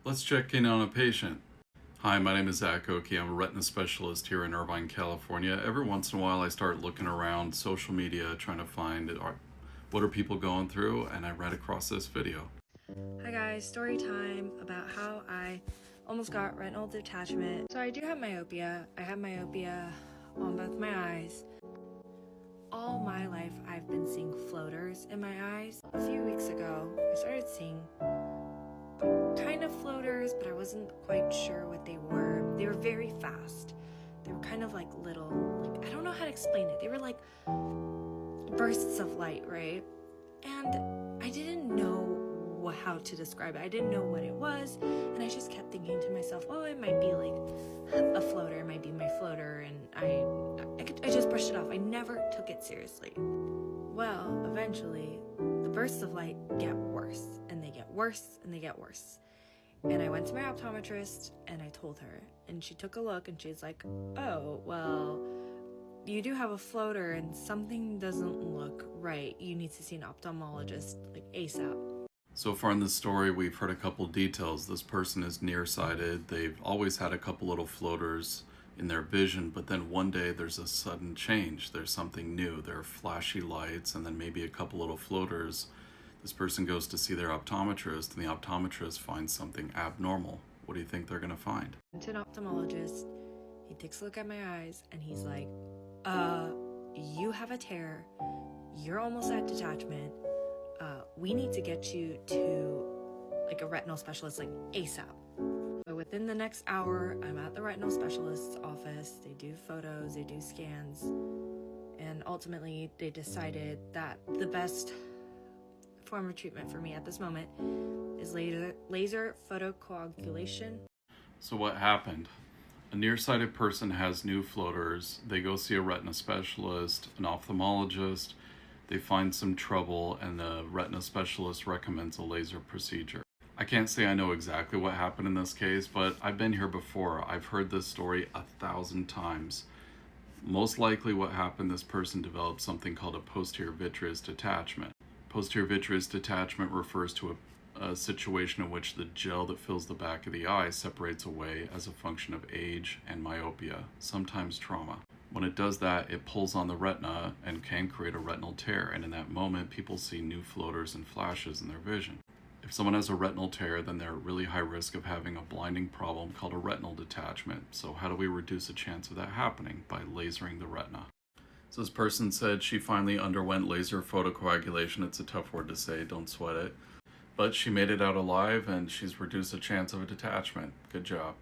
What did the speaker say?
Let's check in on a patient. Hi, my name is Zach Oki. I'm a retina specialist here in Irvine, California. Every once in a while I start looking around social media trying to find what are people going through, and I ran across this video. Hi guys, story time about how I almost got retinal detachment. So I do have myopia. I have myopia on both my eyes. All my life I've been seeing floaters in my eyes. A few weeks ago I started seeing kind of floaters, but I wasn't quite sure what they were. They were very fast. They were kind of like little, I don't know how to explain it. They were like bursts of light, right? And I didn't know how to describe it. I didn't know what it was, and I just kept thinking to myself, oh, it might be like a floater, it might be my floater, and I just brushed it off. I never took it seriously. Well, eventually, the bursts of light get worse, and they get worse, and they get worse. And I went to my optometrist, and I told her, and she took a look, and she's like, oh, well, you do have a floater, and something doesn't look right. You need to see an ophthalmologist, ASAP. So far in this story, we've heard a couple details. This person is nearsighted. They've always had a couple little floaters in their vision, but then one day there's a sudden change. There's something new. There are flashy lights and then maybe a couple little floaters. This person goes to see their optometrist, and the optometrist finds something abnormal. What do you think they're going to find? To an ophthalmologist, he takes a look at my eyes and he's like, you have a tear. You're almost at detachment. We need to get you to a retinal specialist ASAP. So within the next hour, I'm at the retinal specialist's office. They do photos, they do scans, and ultimately they decided that the best form of treatment for me at this moment is laser photocoagulation. So what happened? A nearsighted person has new floaters. They go see a retina specialist, an ophthalmologist. They find some trouble, and the retina specialist recommends a laser procedure. I can't say I know exactly what happened in this case, but I've been here before. I've heard this story 1,000 times. Most likely what happened, this person developed something called a posterior vitreous detachment. Posterior vitreous detachment refers to a situation in which the gel that fills the back of the eye separates away as a function of age and myopia, sometimes trauma. When it does that, it pulls on the retina and can create a retinal tear, and in that moment, people see new floaters and flashes in their vision. If someone has a retinal tear, then they're at really high risk of having a blinding problem called a retinal detachment. So how do we reduce the chance of that happening? By lasering the retina. So this person said she finally underwent laser photocoagulation. It's a tough word to say, don't sweat it. But she made it out alive, and she's reduced the chance of a detachment. Good job.